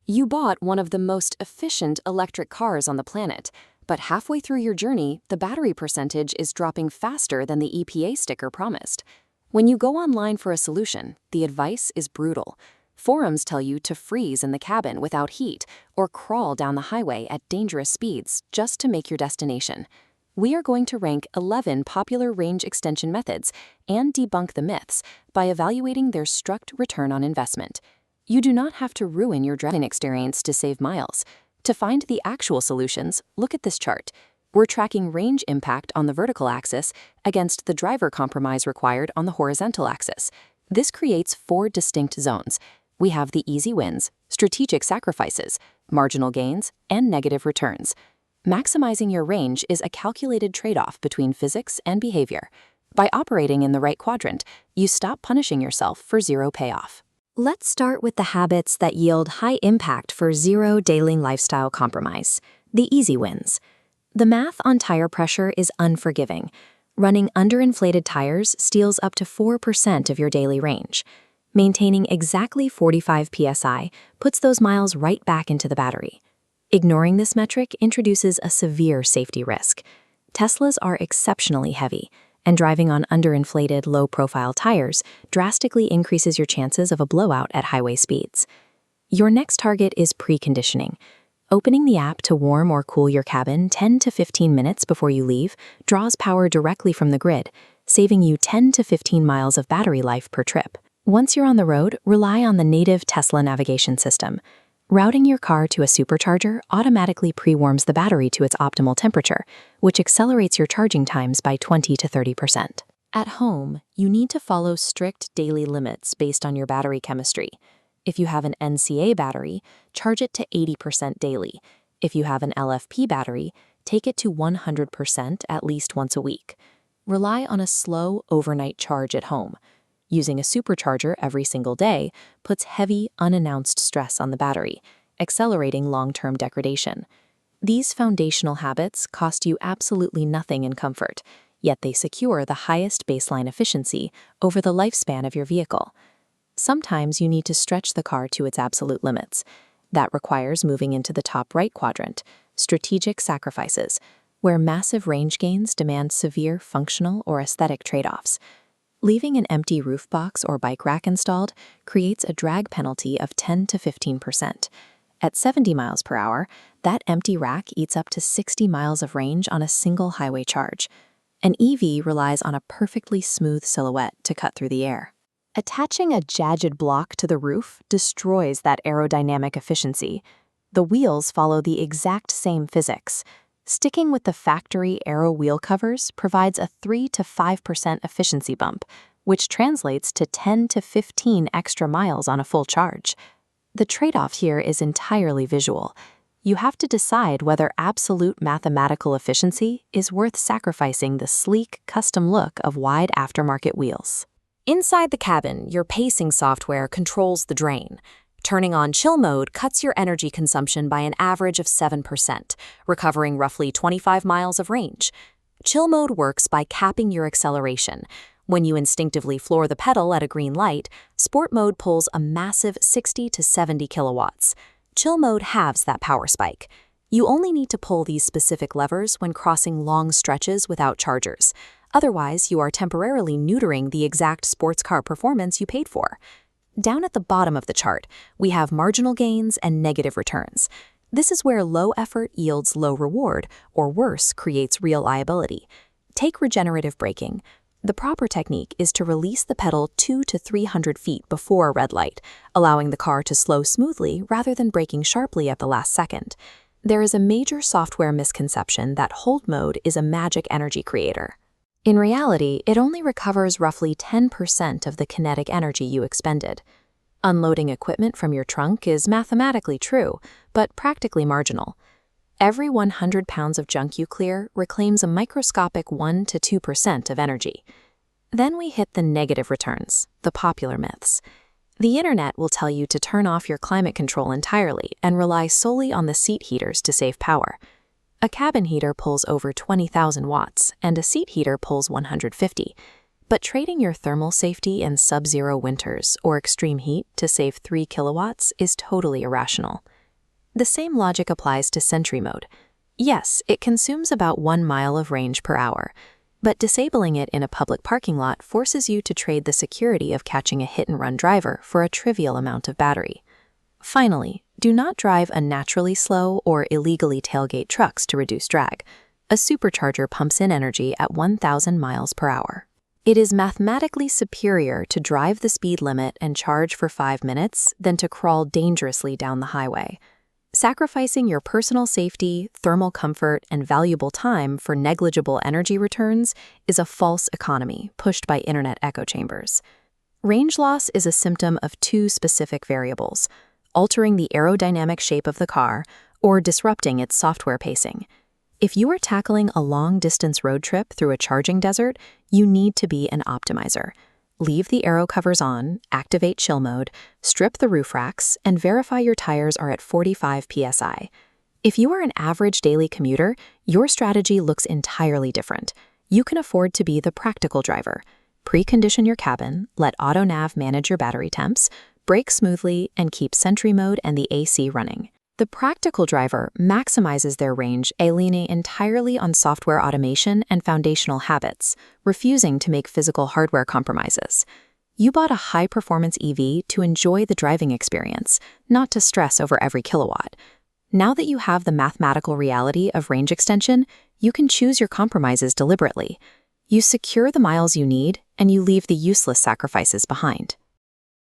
You bought one of the most efficient electric cars on the planet, but halfway through your journey, the battery percentage is dropping faster than the EPA sticker promised. When you go online for a solution, the advice is brutal. Forums tell you to freeze in the cabin without heat or crawl down the highway at dangerous speeds just to make your destination. We are going to rank 11 popular range extension methods and debunk the myths by evaluating their strict return on investment. You do not have to ruin your driving experience to save miles. To find the actual solutions, look at this chart. We're tracking range impact on the vertical axis against the driver compromise required on the horizontal axis. This creates 4 distinct zones. We have the easy wins, strategic sacrifices, marginal gains, and negative returns. Maximizing your range is a calculated trade-off between physics and behavior. By operating in the right quadrant, you stop punishing yourself for zero payoff. Let's start with the habits that yield high impact for zero daily lifestyle compromise, the easy wins. The math on tire pressure is unforgiving. Running underinflated tires steals up to 4% of your daily range. Maintaining exactly 45 psi puts those miles right back into the battery. Ignoring this metric introduces a severe safety risk. Teslas are exceptionally heavy, and driving on underinflated, low-profile tires drastically increases your chances of a blowout at highway speeds. Your next target is preconditioning. Opening the app to warm or cool your cabin 10 to 15 minutes before you leave draws power directly from the grid, saving you 10 to 15 miles of battery life per trip. Once you're on the road, rely on the native Tesla navigation system. Routing your car to a supercharger automatically pre-warms the battery to its optimal temperature, which accelerates your charging times by 20 to 30%. At home, you need to follow strict daily limits based on your battery chemistry. If you have an NCA battery, charge it to 80% daily. If you have an LFP battery, take it to 100% at least once a week. Rely on a slow overnight charge at home. Using a supercharger every single day puts heavy, unannounced stress on the battery, accelerating long-term degradation. These foundational habits cost you absolutely nothing in comfort, yet they secure the highest baseline efficiency over the lifespan of your vehicle. Sometimes you need to stretch the car to its absolute limits. That requires moving into the top right quadrant, strategic sacrifices, where massive range gains demand severe functional or aesthetic trade-offs. Leaving an empty roof box or bike rack installed creates a drag penalty of 10 to 15%. At 70 miles per hour, that empty rack eats up to 60 miles of range on a single highway charge. An EV relies on a perfectly smooth silhouette to cut through the air. Attaching a jagged block to the roof destroys that aerodynamic efficiency. The wheels follow the exact same physics. Sticking with the factory aero wheel covers provides a 3 to 5% efficiency bump, which translates to 10 to 15 extra miles on a full charge. The trade-off here is entirely visual. You have to decide whether absolute mathematical efficiency is worth sacrificing the sleek, custom look of wide aftermarket wheels. Inside the cabin, your pacing software controls the drain. Turning on chill mode cuts your energy consumption by an average of 7%, recovering roughly 25 miles of range. Chill mode works by capping your acceleration. When you instinctively floor the pedal at a green light, sport mode pulls a massive 60 to 70 kilowatts. Chill mode halves that power spike. You only need to pull these specific levers when crossing long stretches without chargers. Otherwise, you are temporarily neutering the exact sports car performance you paid for. Down at the bottom of the chart, we have marginal gains and negative returns. This is where low effort yields low reward, or worse, creates real liability. Take regenerative braking. The proper technique is to release the pedal 200 to 300 feet before a red light, allowing the car to slow smoothly rather than braking sharply at the last second. There is a major software misconception that hold mode is a magic energy creator. In reality, it only recovers roughly 10% of the kinetic energy you expended. Unloading equipment from your trunk is mathematically true, but practically marginal. Every 100 pounds of junk you clear reclaims a microscopic 1 to 2% of energy. Then we hit the negative returns, the popular myths. The internet will tell you to turn off your climate control entirely and rely solely on the seat heaters to save power. A cabin heater pulls over 20,000 watts, and a seat heater pulls 150. But trading your thermal safety in sub-zero winters or extreme heat to save 3 kilowatts is totally irrational. The same logic applies to Sentry mode. Yes, it consumes about 1 mile of range per hour, but disabling it in a public parking lot forces you to trade the security of catching a hit-and-run driver for a trivial amount of battery. Finally, do not drive unnaturally slow or illegally tailgate trucks to reduce drag. A supercharger pumps in energy at 1,000 miles per hour. It is mathematically superior to drive the speed limit and charge for 5 minutes than to crawl dangerously down the highway. Sacrificing your personal safety, thermal comfort, and valuable time for negligible energy returns is a false economy pushed by internet echo chambers. Range loss is a symptom of two specific variables: altering the aerodynamic shape of the car or disrupting its software pacing. If you are tackling a long-distance road trip through a charging desert, you need to be an optimizer. Leave the aero covers on, activate chill mode, strip the roof racks, and verify your tires are at 45 psi. If you are an average daily commuter, your strategy looks entirely different. You can afford to be the practical driver. Precondition your cabin, let AutoNav manage your battery temps, brake smoothly, and keep Sentry mode and the AC running. The practical driver maximizes their range by leaning entirely on software automation and foundational habits, refusing to make physical hardware compromises. You bought a high-performance EV to enjoy the driving experience, not to stress over every kilowatt. Now that you have the mathematical reality of range extension, you can choose your compromises deliberately. You secure the miles you need, and you leave the useless sacrifices behind.